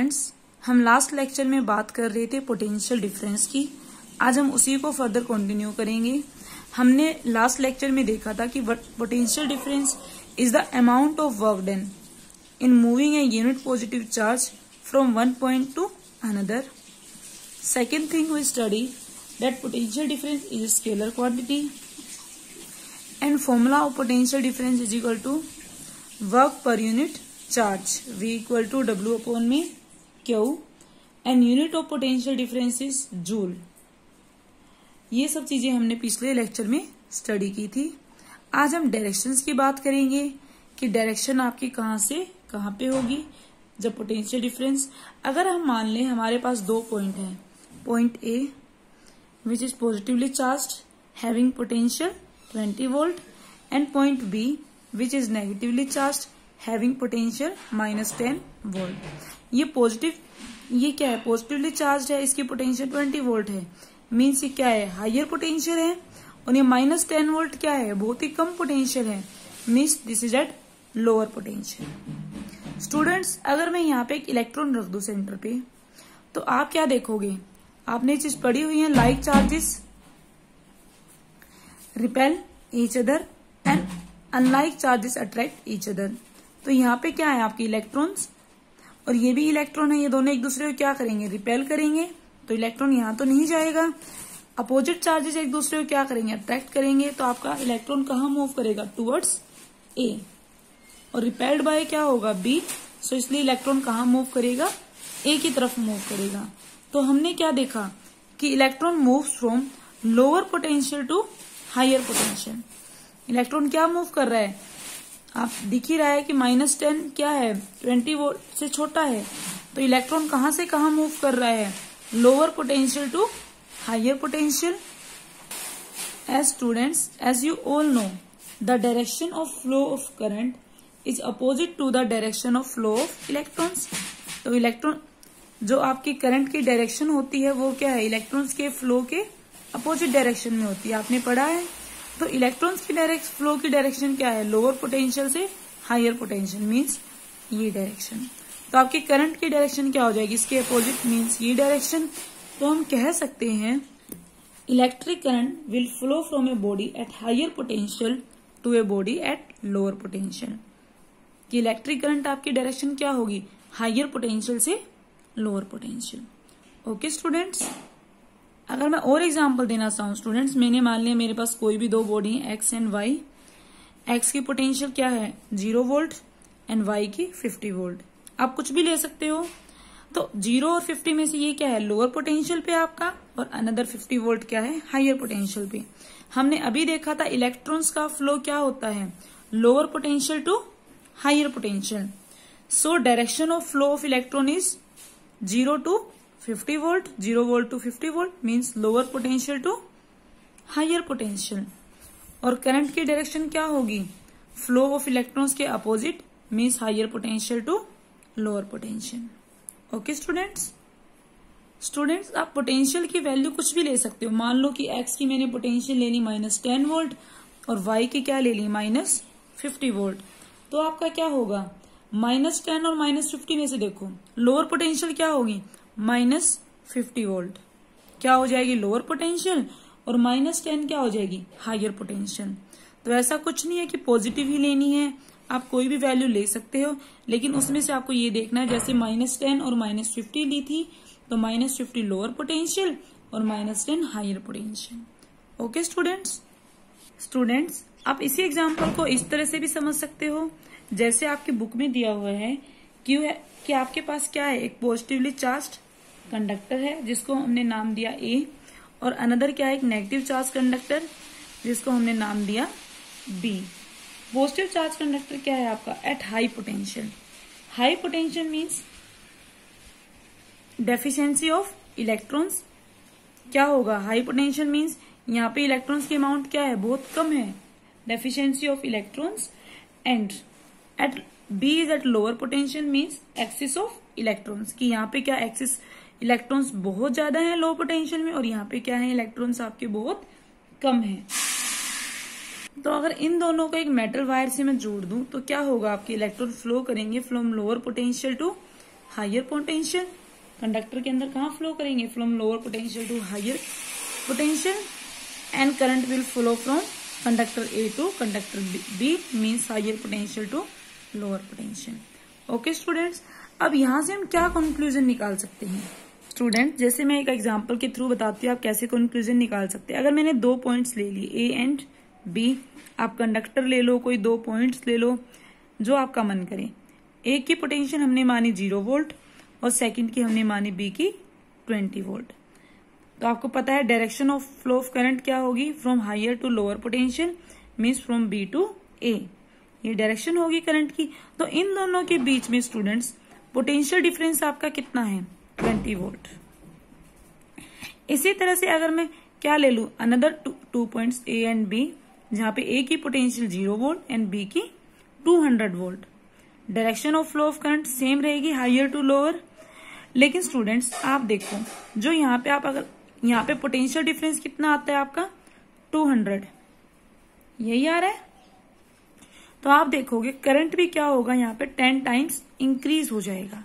Students, हम last lecture में बात कर रहे थे पोटेंशियल डिफरेंस की। आज हम उसी को फर्दर कंटिन्यू करेंगे। हमने लास्ट लेक्चर में देखा था कि potential difference is the amount of work done in moving a unit positive charge from one point to another. Second thing we study that potential difference is a scalar quantity and formula of potential difference is equal to work per unit charge V equal to W upon में Q and unit of potential difference is joule। ये सब चीजें हमने पिछले lecture में study की थी। आज हम डायरेक्शंस की बात करेंगे कि डायरेक्शन आपकी कहाँ से कहाँ पे होगी जब पोटेंशियल डिफरेंस, अगर हम मान लें हमारे पास दो पॉइंट हैं, point A which is positively charged having potential 20 volt and point B which is negatively charged having potential -10 volt. ये पॉजिटिव, ये क्या है, पॉजिटिवली चार्ज है, इसकी पोटेंशियल 20 वोल्ट है, मीन्स ये क्या है, हायर पोटेंशियल है। और ये -10 वोल्ट क्या है, बहुत ही कम पोटेंशियल है, means this is at lower potential. Students, अगर मैं यहाँ पे एक इलेक्ट्रॉन रख दूं सेंटर पे, तो आप क्या देखोगे, आपने ये चीज पढ़ी हुई है, like charges repel each other and unlike charges attract each other. तो यहाँ पे क्या है, आपके इलेक्ट्रॉन्स और ये भी इलेक्ट्रॉन है, ये दोनों एक दूसरे को क्या करेंगे, रिपेल करेंगे। तो इलेक्ट्रॉन यहाँ तो नहीं जाएगा। अपोजिट चार्जेस एक दूसरे को क्या करेंगे, अट्रैक्ट करेंगे। तो आपका इलेक्ट्रॉन कहाँ मूव करेगा, टुवर्ड्स ए, और रिपेल्ड बाय क्या होगा, बी। सो इसलिए इलेक्ट्रॉन कहाँ मूव करेगा, ए की तरफ मूव करेगा। तो हमने क्या देखा कि electron moves from lower potential to higher potential. Electron क्या मूव कर रहा है, आप दिख ही रहा है कि -10 क्या है, 20 वोल्ट से छोटा है। तो इलेक्ट्रॉन कहां से कहां मूव कर रहा है, lower potential to higher potential. As students, as you all know, the direction of flow of current is opposite to the direction of flow of electrons. तो इलेक्ट्रॉन, जो आपकी करंट की डायरेक्शन होती है वो क्या है, इलेक्ट्रॉन्स के फ्लो के अपोजिट डायरेक्शन में होती है, आपने पढ़ा है। तो इलेक्ट्रॉन्स की फ्लो की डायरेक्शन क्या है, लोअर पोटेंशियल से हायर पोटेंशियल, मीन्स ये डायरेक्शन। तो आपकी करंट की डायरेक्शन क्या हो जाएगी, इसके अपोजिट, मीन्स ये डायरेक्शन। तो हम कह सकते हैं electric current will flow from a body at higher potential to a body at lower potential. कि इलेक्ट्रिक करंट आपकी डायरेक्शन क्या होगी, हायर पोटेंशियल से लोअर पोटेंशियल। ओके स्टूडेंट्स, अगर मैं और एग्जांपल देना चाहूँ स्टूडेंट्स, मैंने मान लिया मेरे पास कोई भी दो बॉडी है, एक्स एंड वाई। एक्स की पोटेंशियल क्या है, 0 वोल्ट एंड वाई की 50 वोल्ट। आप कुछ भी ले सकते हो। तो 0 और 50 में से ये क्या है, लोअर पोटेंशियल पे आपका, और अनदर 50 वोल्ट क्या है, हायर पोटेंशियल पे। हमने अभी देखा था इलेक्ट्रॉन्स का फ्लो क्या होता है, lower potential to higher potential. So direction of flow of electron is 0 to 50 volt, 0 volt to 50 volt means lower potential to higher potential। और करंट की डायरेक्शन क्या होगी, फ्लो ऑफ इलेक्ट्रॉन्स के अपोजिट, means higher potential to lower potential. Okay students, students आप potential की value कुछ भी ले सकते हो। मान लो कि एक्स की मैंने पोटेंशियल ले ली -10 वोल्ट और वाई की क्या ले ली, -50 वोल्ट। तो आपका क्या होगा, -10 और -50 में से देखो लोअर पोटेंशियल क्या होगी, -50 वोल्ट क्या हो जाएगी, लोअर पोटेंशियल, और -10 क्या हो जाएगी, हायर पोटेंशियल। तो ऐसा कुछ नहीं है कि पॉजिटिव ही लेनी है, आप कोई भी वैल्यू ले सकते हो, लेकिन उसमें से आपको ये देखना है, जैसे -10 और -50 ली थी, तो -50 लोअर पोटेंशियल और -10 higher potential. Okay students, students आप इसी एग्जाम्पल को इस तरह से भी समझ सकते हो, जैसे आपकी बुक में दिया हुआ है कि आपके पास क्या है, एक पॉजिटिवली चार्ज्ड कंडक्टर है जिसको हमने नाम दिया ए, और अनदर क्या है, एक नेगेटिव चार्ज कंडक्टर जिसको हमने नाम दिया बी। पॉजिटिव चार्ज कंडक्टर क्या है आपका, at high potential. High potential means deficiency of electrons क्या होगा, हाई पोटेंशियल मीन्स यहाँ पे इलेक्ट्रॉन्स की अमाउंट क्या है, बहुत कम है, deficiency of electrons. And at B is at lower potential means excess of electrons, की यहाँ पे क्या एक्सिस, इलेक्ट्रॉन्स बहुत ज्यादा है लो पोटेंशियल में, और यहाँ पे क्या है, इलेक्ट्रॉन्स आपके बहुत कम है। तो अगर इन दोनों को एक मेटल वायर से मैं जोड़ दूं तो क्या होगा, आपके इलेक्ट्रॉन फ्लो करेंगे from lower potential to higher potential, conductor के अंदर कहाँ फ्लो करेंगे, from lower potential to higher potential, and current will flow from conductor A to conductor B, means higher potential to lower potential. Okay students, अब यहां से हम क्या conclusion निकाल सकते हैं स्टूडेंट, जैसे मैं एक एग्जांपल के थ्रू बताती हूँ आप कैसे कंक्लूजन निकाल सकते हैं। अगर मैंने 2 पॉइंट्स ले लिए ए एंड बी, आप कंडक्टर ले लो, कोई 2 पॉइंट्स ले लो, जो आपका मन करे। ए की पोटेंशियल हमने मानी 0 वोल्ट और सेकंड की हमने मानी बी की 20 वोल्ट। तो आपको पता है direction of flow of current क्या होगी, from higher to lower potential, means from B to A, ये डायरेक्शन होगी करंट की। तो इन दोनों के बीच में स्टूडेंट्स पोटेंशियल डिफरेंस आपका कितना है, 20 वोल्ट। इसी तरह से अगर मैं क्या ले लू, another 2 points A and B, जहां पे ए की पोटेंशियल 0 वोल्ट एंड बी की 200 volt, direction of flow of current same रहेगी, हायर टू लोअर। लेकिन स्टूडेंट्स आप देखो, जो यहाँ पे आप अगर यहाँ पे पोटेंशियल डिफरेंस कितना आता है आपका 200, यही आ रहा है। तो आप देखोगे करंट भी क्या होगा, यहाँ पे 10 टाइम्स इंक्रीज हो जाएगा।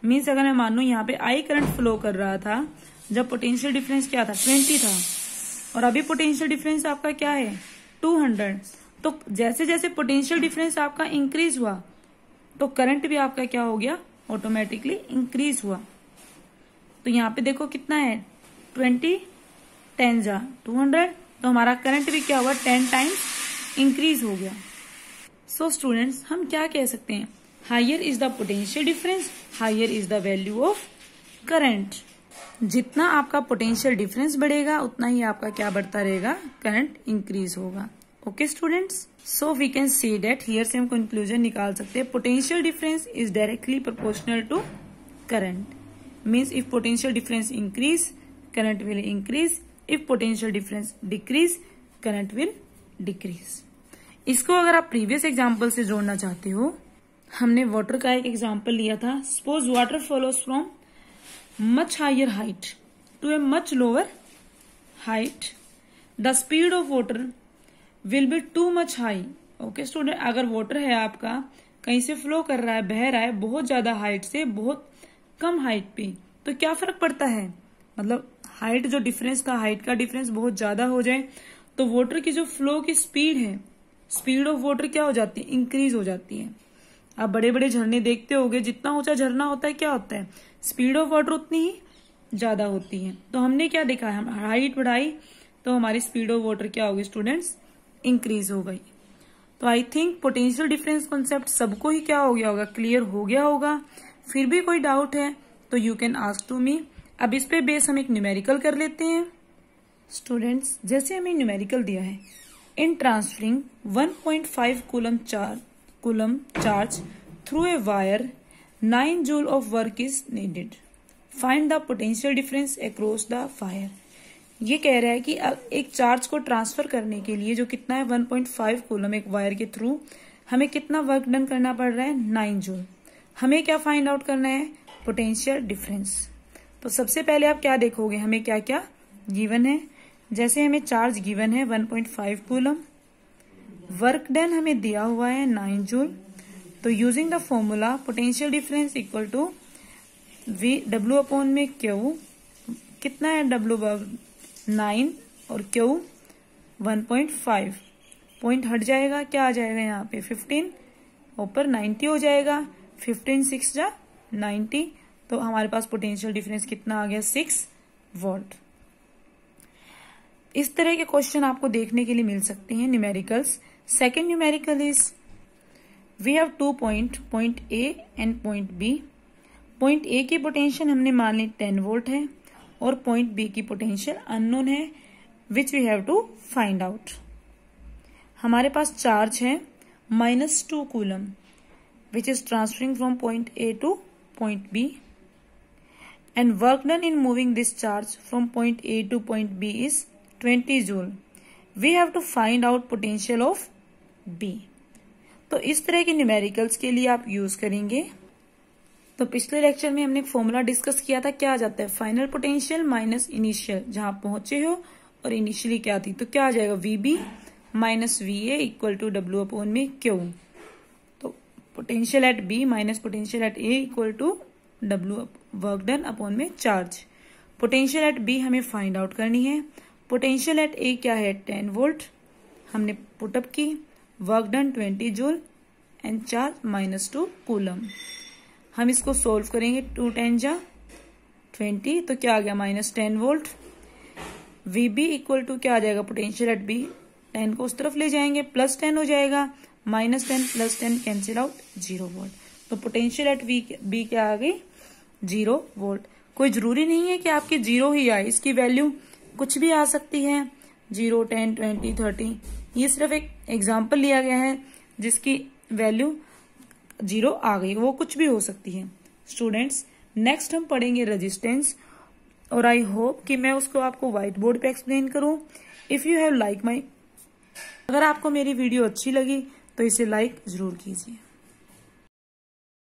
मीन्स अगर मैं मान लू यहाँ पे आई करंट फ्लो कर रहा था जब पोटेंशियल डिफरेंस क्या था 20 था, और अभी पोटेंशियल डिफरेंस आपका क्या है 200, तो जैसे जैसे पोटेंशियल डिफरेंस आपका इंक्रीज हुआ तो करंट भी आपका क्या हो गया, ऑटोमेटिकली इंक्रीज हुआ। तो यहाँ पे देखो कितना है 20 10 जा 200, तो हमारा करंट भी क्या हुआ 10 टाइम्स इंक्रीज हो गया। सो स्टूडेंट्स हम क्या कह सकते हैं, higher is the potential difference, higher is the value of current. जितना आपका पोटेंशियल डिफरेंस बढ़ेगा उतना ही आपका क्या बढ़ता रहेगा, करंट इंक्रीज होगा। Okay students, so we can see that here से हम कंक्लूजन निकाल सकते हैं, potential difference is directly proportional to current. Means if potential difference increase current will increase, if potential difference decrease current will decrease. इसको अगर आप previous example से जोड़ना चाहते हो, हमने वाटर का एक एग्जाम्पल लिया था। Suppose water flows from much higher height to a much lower height, the speed of water will be too much high. Okay student, अगर वाटर है आपका कहीं से फ्लो कर रहा है, बह रहा है बहुत ज्यादा हाइट से बहुत कम हाइट पे, तो क्या फर्क पड़ता है, मतलब हाइट जो डिफरेंस था, हाइट का डिफरेंस बहुत ज्यादा हो जाए तो वाटर की जो फ्लो की स्पीड है, स्पीड ऑफ वाटर क्या हो जाती है, इंक्रीज हो जाती है। आप बड़े बड़े झरने देखते होगे, जितना ऊंचा झरना होता है क्या होता है, स्पीड ऑफ वाटर उतनी ही ज्यादा होती है। तो हमने क्या देखा है, हम हाइट बढ़ाई तो हमारी स्पीड ऑफ वाटर क्या होगी स्टूडेंट्स, इंक्रीज हो गई। तो I think potential difference concept सबको ही क्या हो गया होगा, क्लियर हो गया होगा। फिर भी कोई डाउट है तो you can ask to me. अब इस पे बेस हम एक न्यूमेरिकल कर लेते हैं। स्टूडेंट्स जैसे हमें न्यूमेरिकल दिया है, in transferring 1.5 coulomb charge through a wire 9 joule of work is needed, find the potential difference across the wire. ये कह रहा है कि एक चार्ज को ट्रांसफर करने के लिए जो कितना है 1.5 कूलम एक वायर के थ्रू, हमें कितना वर्क डन करना पड़ रहा है 9 जूल। हमें क्या फाइंड आउट करना है, पोटेंशियल डिफरेंस। तो सबसे पहले आप क्या देखोगे, हमें क्या क्या गिवन है। जैसे हमें चार्ज गिवन है 1.5 कूलम, वर्क डन हमें दिया हुआ है 9 जूल। तो using the formula potential difference equal to W upon में Q, कितना है W 9 और Q 1.5, पॉइंट हट जाएगा, क्या आ जाएगा यहाँ पे 15, ऊपर 90 हो जाएगा, 15 6 जा 90, तो हमारे पास पोटेंशियल डिफरेंस कितना आ गया 6 वोल्ट। इस तरह के क्वेश्चन आपको देखने के लिए मिल सकते हैं numericals. Second numerical is we have 2 point A and point B. Point A की पोटेंशियल हमने मान ली 10 वोल्ट है और पॉइंट बी की पोटेंशियल अननोन है, which we have to find out. हमारे पास चार्ज है -2 coulomb which is transferring from point A to point B, and work done in moving this charge from point A to point B is 20 joule. We have to find out potential of B. तो इस तरह के numericals के लिए आप use करेंगे। तो पिछले लेक्चर में हमने एक फॉर्मूला डिस्कस किया था, क्या आ जाता है फाइनल पोटेंशियल माइनस इनिशियल, जहां पहुंचे हो और इनिशियली क्या थी, तो क्या आ जाएगा VB minus VA equal to W upon में Q। तो potential at B minus potential at A equal to W work done upon में चार्ज। पोटेंशियल एट B हमें फाइंड आउट करनी है। पोटेंशियल एट A क्या है 10 वोल्ट, हमने put up की, work done 20 joule and charge -2 coulomb. हम इसको सोल्व करेंगे, 2 10 जा 20, तो क्या आ गया -10 वोल्ट। VB इक्वल टू क्या आ जाएगा, पोटेंशियल एट B 10 को उस तरफ ले जाएंगे, +10 हो जाएगा, -10 + 10 कैंसिल आउट, 0 वोल्ट। तो पोटेंशियल एट B क्या आ गई, 0 वोल्ट। कोई जरूरी नहीं है कि आपकी 0 ही आए, इसकी वैल्यू कुछ भी आ सकती है, 0 10 20 30। ये सिर्फ एक एग्जाम्पल लिया गया है जिसकी वैल्यू 0 आ गई, वो कुछ भी हो सकती है। स्टूडेंट्स, नेक्स्ट हम पढ़ेंगे रेजिस्टेंस, और आई होप कि मैं उसको आपको व्हाइट बोर्ड पे एक्सप्लेन करूं। If you have like my, अगर आपको मेरी वीडियो अच्छी लगी तो इसे लाइक जरूर कीजिए।